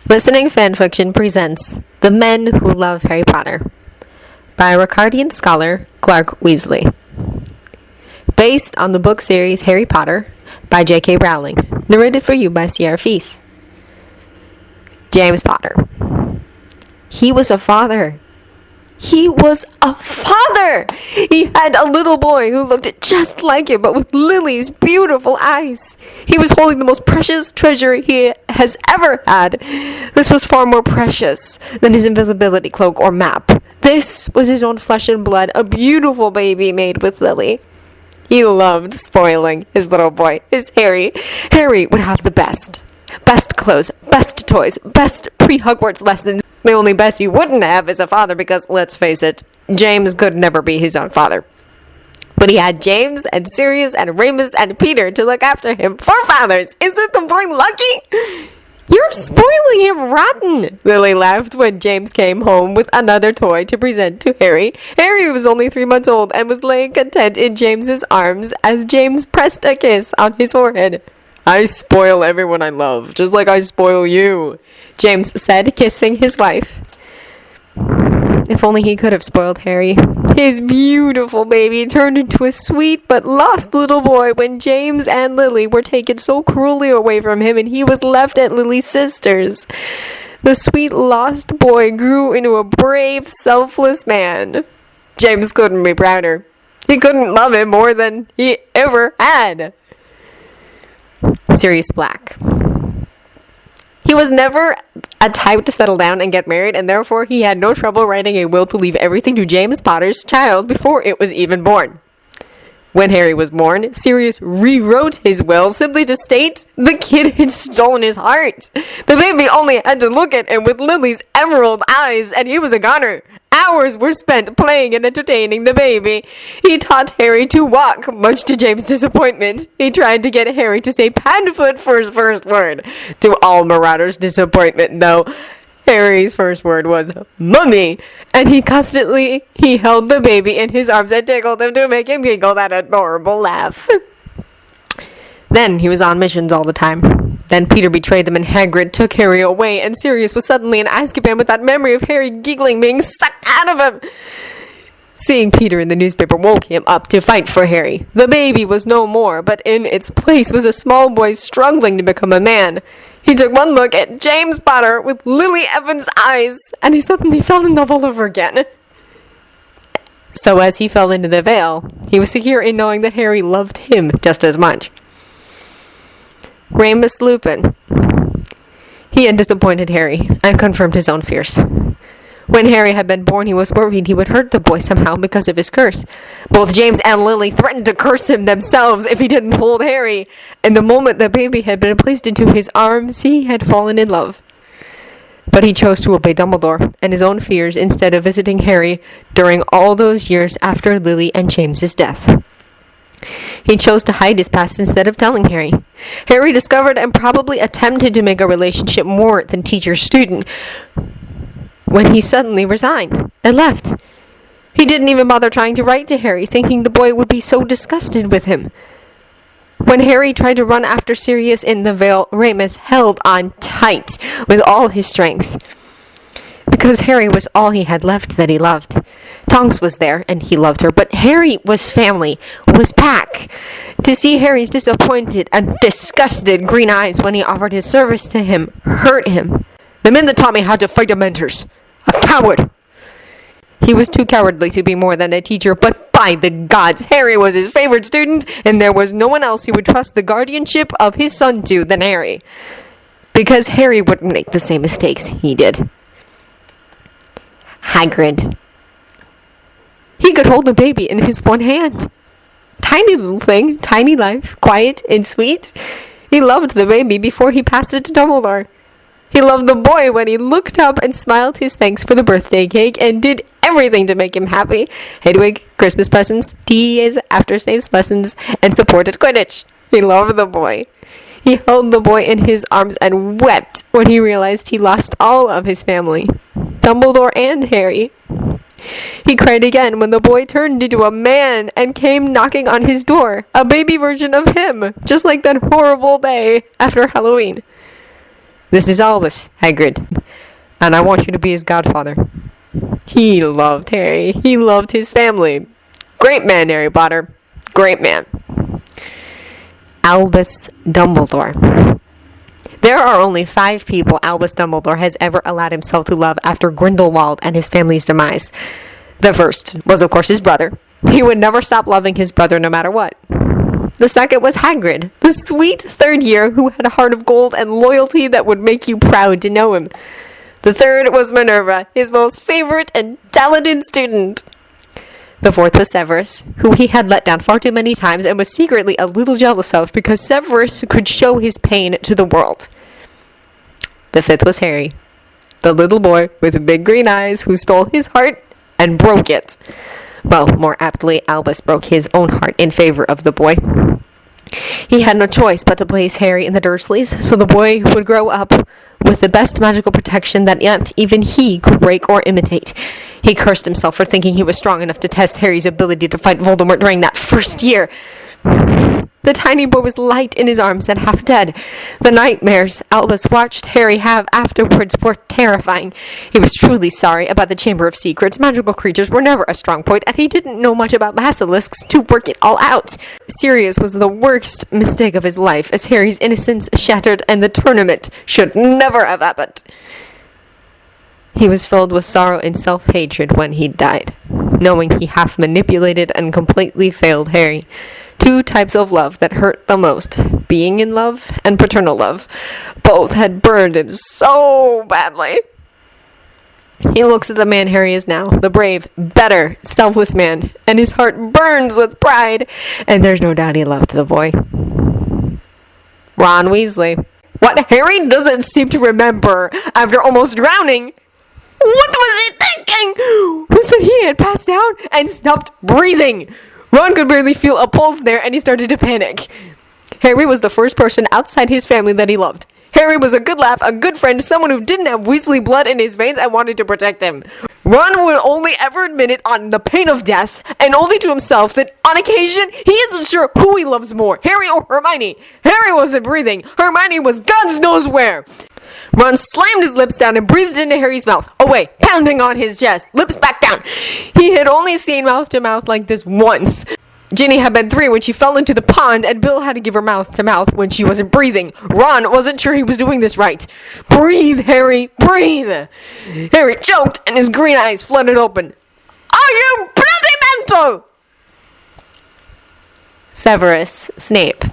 Listening Fanfiction presents The Men Who Love Harry Potter by Ricardian scholar Clark Weasley. Based on the book series Harry Potter by J.K. Rowling. Narrated for you by Sierra Feast. James Potter. He was a father. He was a father! He had a little boy who looked just like him, but with Lily's beautiful eyes. He was holding the most precious treasure he has ever had. This was far more precious than his invisibility cloak or map. This was his own flesh and blood, a beautiful baby made with Lily. He loved spoiling his little boy, his Harry. Harry would have the best. Best clothes, best toys, best pre-Hogwarts lessons. The only best he wouldn't have is a father because, let's face it, James could never be his own father. But he had James and Sirius and Remus and Peter to look after him. 4 fathers! Isn't the boy lucky? You're spoiling him rotten! Lily laughed when James came home with another toy to present to Harry. Harry was only 3 months old and was laying content in James's arms as James pressed a kiss on his forehead. I spoil everyone I love, just like I spoil you, James said, kissing his wife. If only he could have spoiled Harry. His beautiful baby turned into a sweet but lost little boy when James and Lily were taken so cruelly away from him and he was left at Lily's sister's. The sweet lost boy grew into a brave, selfless man. James couldn't be prouder. He couldn't love him more than he ever had. Sirius Black. He was never a type to settle down and get married, and therefore he had no trouble writing a will to leave everything to James Potter's child before it was even born. When Harry was born, Sirius rewrote his will simply to state the kid had stolen his heart. The baby only had to look at him with Lily's emerald eyes, and he was a goner. Hours were spent playing and entertaining the baby. He taught Harry to walk, much to James' disappointment. He tried to get Harry to say Panfoot for his first word. To all Marauders' disappointment, though, Harry's first word was Mummy, and he held the baby in his arms and tickled him to make him giggle that adorable laugh. Then he was on missions all the time. Then Peter betrayed them and Hagrid took Harry away, and Sirius was suddenly in Azkaban with that memory of Harry giggling being sucked out of him. Seeing Peter in the newspaper woke him up to fight for Harry. The baby was no more, but in its place was a small boy struggling to become a man. He took one look at James Potter with Lily Evans' eyes, and he suddenly fell in love all over again. So as he fell into the veil, he was secure in knowing that Harry loved him just as much. Remus Lupin. He had disappointed Harry and confirmed his own fears. When Harry had been born, he was worried he would hurt the boy somehow because of his curse. Both James and Lily threatened to curse him themselves if he didn't hold Harry. And the moment the baby had been placed into his arms, he had fallen in love. But he chose to obey Dumbledore and his own fears instead of visiting Harry during all those years after Lily and James's death. He chose to hide his past instead of telling Harry. Harry discovered and probably attempted to make a relationship more than teacher-student when he suddenly resigned and left. He didn't even bother trying to write to Harry, thinking the boy would be so disgusted with him. When Harry tried to run after Sirius in the veil, Remus held on tight with all his strength. Because Harry was all he had left that he loved. Tonks was there, and he loved her, but Harry was family, was pack. To see Harry's disappointed and disgusted green eyes when he offered his service to him hurt him. The men that taught me how to fight Dementors. A coward! He was too cowardly to be more than a teacher, but by the gods, Harry was his favorite student, and there was no one else he would trust the guardianship of his son to than Harry. Because Harry wouldn't make the same mistakes he did. Hagrid. He could hold the baby in his one hand. Tiny little thing, tiny life, quiet and sweet. He loved the baby before he passed it to Dumbledore. He loved the boy when he looked up and smiled his thanks for the birthday cake and did everything to make him happy. Hedwig, Christmas presents, teas after Snape's lessons, and supported Quidditch. He loved the boy. He held the boy in his arms and wept when he realized he lost all of his family, Dumbledore and Harry. He cried again when the boy turned into a man and came knocking on his door, a baby version of him, just like that horrible day after Halloween. This is Albus, Hagrid, and I want you to be his godfather. He loved Harry. He loved his family. Great man, Harry Potter. Great man. Albus Dumbledore. There are only 5 people Albus Dumbledore has ever allowed himself to love after Grindelwald and his family's demise. The first was, of course, his brother. He would never stop loving his brother no matter what. The second was Hagrid, the sweet third year who had a heart of gold and loyalty that would make you proud to know him. The third was Minerva, his most favorite and talented student. The fourth was Severus, who he had let down far too many times and was secretly a little jealous of because Severus could show his pain to the world. The fifth was Harry, the little boy with big green eyes who stole his heart and broke it. Well, more aptly, Albus broke his own heart in favor of the boy. He had no choice but to place Harry in the Dursleys, so the boy would grow up with the best magical protection that not even he could break or imitate. He cursed himself for thinking he was strong enough to test Harry's ability to fight Voldemort during that first year. The tiny boy was light in his arms and half dead. The nightmares Albus watched Harry have afterwards were terrifying. He was truly sorry about the Chamber of Secrets. Magical creatures were never a strong point, and he didn't know much about basilisks to work it all out. Sirius was the worst mistake of his life, as Harry's innocence shattered and the tournament should never have happened. He was filled with sorrow and self-hatred when he died, knowing he half manipulated and completely failed Harry. 2 types of love that hurt the most, being in love and paternal love. Both had burned him so badly. He looks at the man Harry is now, the brave, better, selfless man, and his heart burns with pride, and there's no doubt he loved the boy. Ron Weasley. What Harry doesn't seem to remember after almost drowning, what was he thinking? Was that he had passed out and stopped breathing. Ron could barely feel a pulse there, and he started to panic. Harry was the first person outside his family that he loved. Harry was a good laugh, a good friend, someone who didn't have Weasley blood in his veins and wanted to protect him. Ron would only ever admit it on the pain of death, and only to himself, that on occasion, he isn't sure who he loves more, Harry or Hermione. Harry wasn't breathing. Hermione was God knows where. Ron slammed his lips down and breathed into Harry's mouth, away, pounding on his chest, lips back down. He had only seen mouth-to-mouth like this once. Ginny had been 3 when she fell into the pond, and Bill had to give her mouth-to-mouth when she wasn't breathing. Ron wasn't sure he was doing this right. Breathe, Harry, breathe! Harry choked, and his green eyes flooded open. Are you bloody mental? Severus Snape.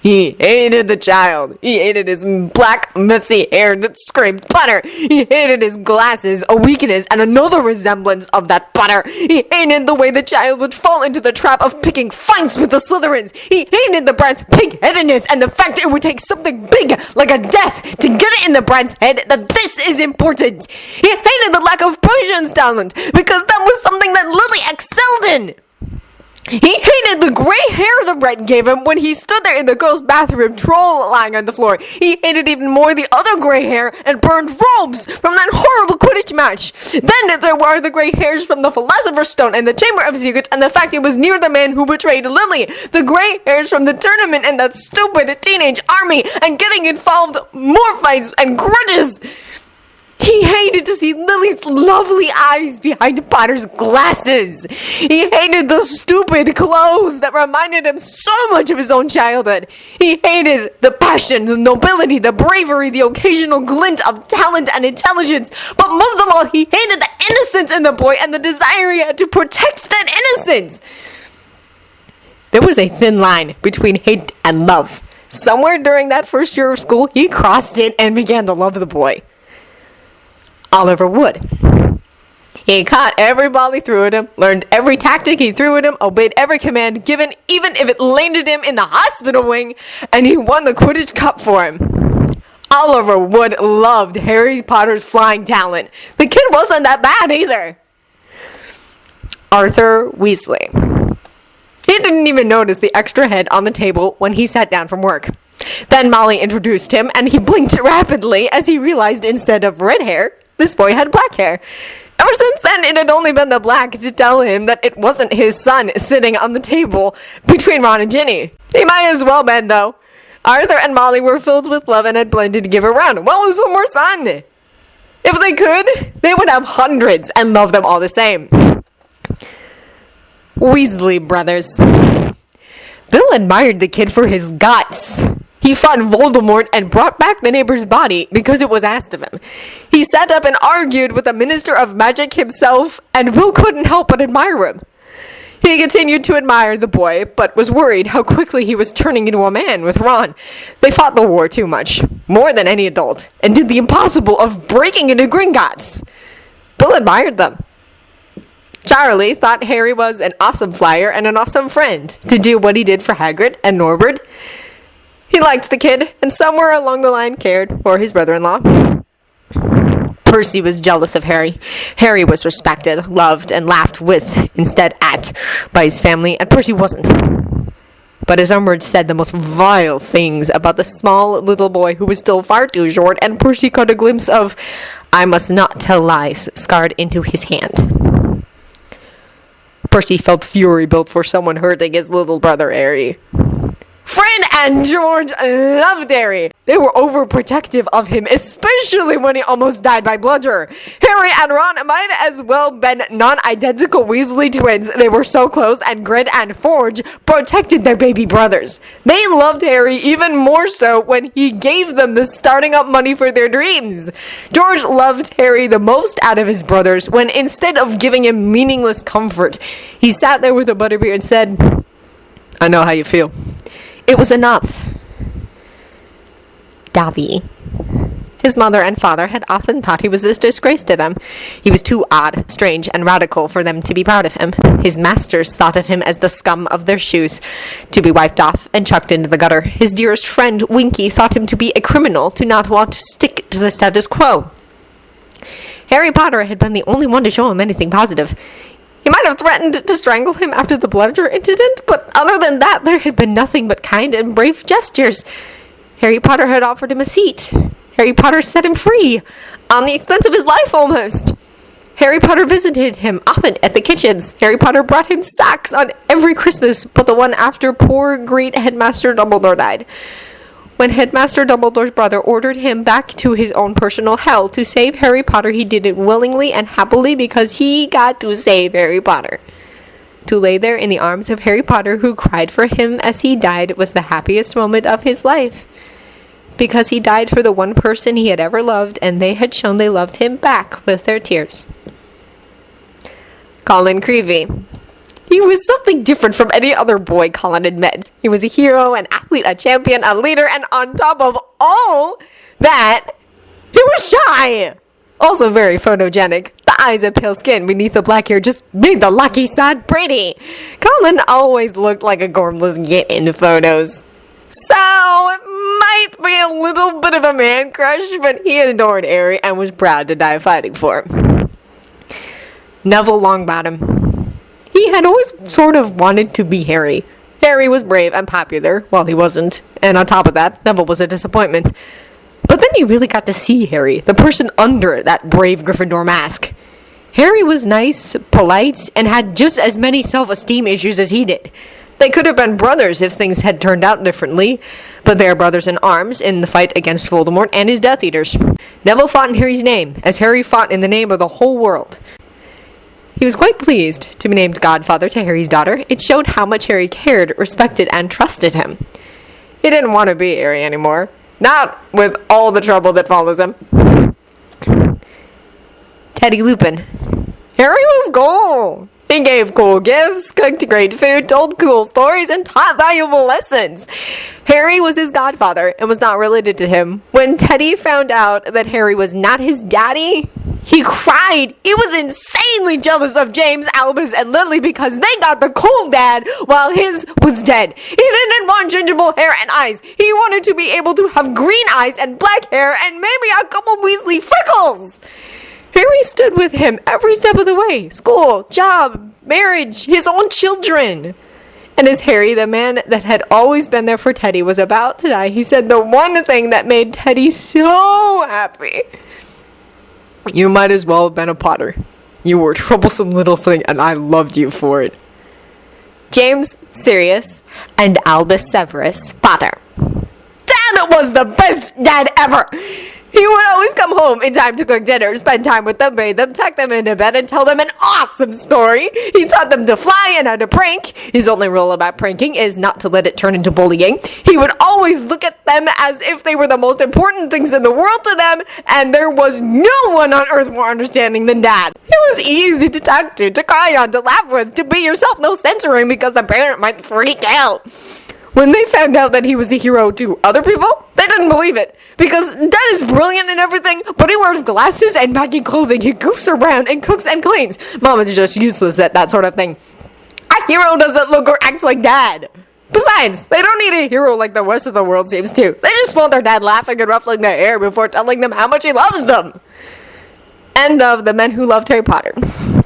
He hated the child. He hated his black, messy hair that screamed butter. He hated his glasses, a weakness, and another resemblance of that butter. He hated the way the child would fall into the trap of picking fights with the Slytherins. He hated the brat's pig-headedness and the fact it would take something big, like a death, to get it in the brat's head that this is important. He hated the lack of potions talent, because that was something that Lily excelled in. He hated the gray hair the brat gave him when he stood there in the girls' bathroom, troll lying on the floor. He hated even more the other gray hair and burned robes from that horrible Quidditch match. Then there were the gray hairs from the Philosopher's Stone and the Chamber of Secrets, and the fact he was near the man who betrayed Lily. The gray hairs from the tournament and that stupid teenage army, and getting involved more fights and grudges. He hated to see Lily's lovely eyes behind Potter's glasses. He hated those stupid clothes that reminded him so much of his own childhood. He hated the passion, the nobility, the bravery, the occasional glint of talent and intelligence. But most of all, he hated the innocence in the boy and the desire he had to protect that innocence. There was a thin line between hate and love. Somewhere during that first year of school, he crossed it and began to love the boy. Oliver Wood. He caught every ball he threw at him, learned every tactic he threw at him, obeyed every command given, even if it landed him in the hospital wing, and he won the Quidditch Cup for him. Oliver Wood loved Harry Potter's flying talent. The kid wasn't that bad either. Arthur Weasley. He didn't even notice the extra head on the table when he sat down from work. Then Molly introduced him, and he blinked rapidly as he realized instead of red hair, this boy had black hair. Ever since then, it had only been the black to tell him that it wasn't his son sitting on the table between Ron and Ginny. He might as well been, though. Arthur and Molly were filled with love and had plenty to give around. What was one more son? If they could, they would have hundreds and love them all the same. Weasley brothers. Bill admired the kid for his guts. He fought Voldemort and brought back the neighbor's body because it was asked of him. He sat up and argued with the Minister of Magic himself, and Bill couldn't help but admire him. He continued to admire the boy, but was worried how quickly he was turning into a man with Ron. They fought the war too much, more than any adult, and did the impossible of breaking into Gringotts. Bill admired them. Charlie thought Harry was an awesome flyer and an awesome friend to do what he did for Hagrid and Norbert. He liked the kid, and somewhere along the line cared for his brother-in-law. Percy was jealous of Harry. Harry was respected, loved, and laughed with, instead at, by his family, and Percy wasn't. But his own words said the most vile things about the small little boy who was still far too short, and Percy caught a glimpse of "I must not tell lies" scarred into his hand. Percy felt fury built for someone hurting his little brother Harry. Fred and George loved Harry. They were overprotective of him, especially when he almost died by bludger. Harry and Ron might as well been non-identical Weasley twins. They were so close, and Grid and Forge protected their baby brothers. They loved Harry even more so when he gave them the starting up money for their dreams. George loved Harry the most out of his brothers when, instead of giving him meaningless comfort, he sat there with a butterbeer and said, "I know how you feel." It was enough. Dobby. His mother and father had often thought he was a disgrace to them. He was too odd, strange, and radical for them to be proud of him. His masters thought of him as the scum of their shoes, to be wiped off and chucked into the gutter. His dearest friend, Winky, thought him to be a criminal, to not want to stick to the status quo. Harry Potter had been the only one to show him anything positive. He might have threatened to strangle him after the bludger incident, but other than that, there had been nothing but kind and brave gestures. Harry Potter had offered him a seat. Harry Potter set him free, on the expense of his life almost. Harry Potter visited him often at the kitchens. Harry Potter brought him socks on every Christmas, but the one after poor great Headmaster Dumbledore died. When Headmaster Dumbledore's brother ordered him back to his own personal hell to save Harry Potter, he did it willingly and happily because he got to save Harry Potter. To lay there in the arms of Harry Potter, who cried for him as he died, was the happiest moment of his life. Because he died for the one person he had ever loved, and they had shown they loved him back with their tears. Colin Creevey. He was something different from any other boy Colin had met. He was a hero, an athlete, a champion, a leader, and on top of all that, he was shy. Also very photogenic. The eyes and pale skin beneath the black hair just made the lucky side pretty. Colin always looked like a gormless git in photos. So, it might be a little bit of a man crush, but he adored Harry and was proud to die fighting for him. Neville Longbottom. He had always sort of wanted to be Harry. Harry was brave and popular, while he wasn't. And on top of that, Neville was a disappointment. But then you really got to see Harry, the person under that brave Gryffindor mask. Harry was nice, polite, and had just as many self-esteem issues as he did. They could have been brothers if things had turned out differently, but they are brothers in arms in the fight against Voldemort and his Death Eaters. Neville fought in Harry's name, as Harry fought in the name of the whole world. He was quite pleased to be named godfather to Harry's daughter. It showed how much Harry cared, respected, and trusted him. He didn't want to be Harry anymore. Not with all the trouble that follows him. Teddy Lupin. Harry was cool. He gave cool gifts, cooked great food, told cool stories, and taught valuable lessons. Harry was his godfather and was not related to him. When Teddy found out that Harry was not his daddy, he cried. He was insanely jealous of James, Albus, and Lily because they got the cool dad while his was dead. He didn't want gingival hair and eyes. He wanted to be able to have green eyes and black hair and maybe a couple Weasley freckles. Harry stood with him every step of the way. School, job, marriage, his own children. And as Harry, the man that had always been there for Teddy, was about to die, he said the one thing that made Teddy so happy. You might as well have been a Potter. You were a troublesome little thing, and I loved you for it. James, Sirius, and Albus Severus Potter. It was the best dad ever. He would always come home in time to cook dinner, spend time with them, bathe them, tuck them into bed, and tell them an awesome story. He taught them to fly and how to prank. His only rule about pranking is not to let it turn into bullying. He would always look at them as if they were the most important things in the world to them, and there was no one on earth more understanding than Dad. He was easy to talk to cry on, to laugh with, to be yourself, no censoring because the parent might freak out. When they found out that he was a hero to other people, they didn't believe it. Because Dad is brilliant and everything, but he wears glasses and baggy clothing. He goofs around and cooks and cleans. Mom is just useless at that sort of thing. A hero doesn't look or act like Dad. Besides, they don't need a hero like the rest of the world seems to. They just want their dad laughing and ruffling their hair before telling them how much he loves them. End of The Men Who Loved Harry Potter.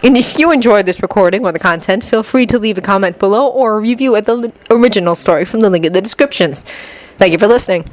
And if you enjoyed this recording or the content, feel free to leave a comment below or a review at the original story from the link in the descriptions. Thank you for listening.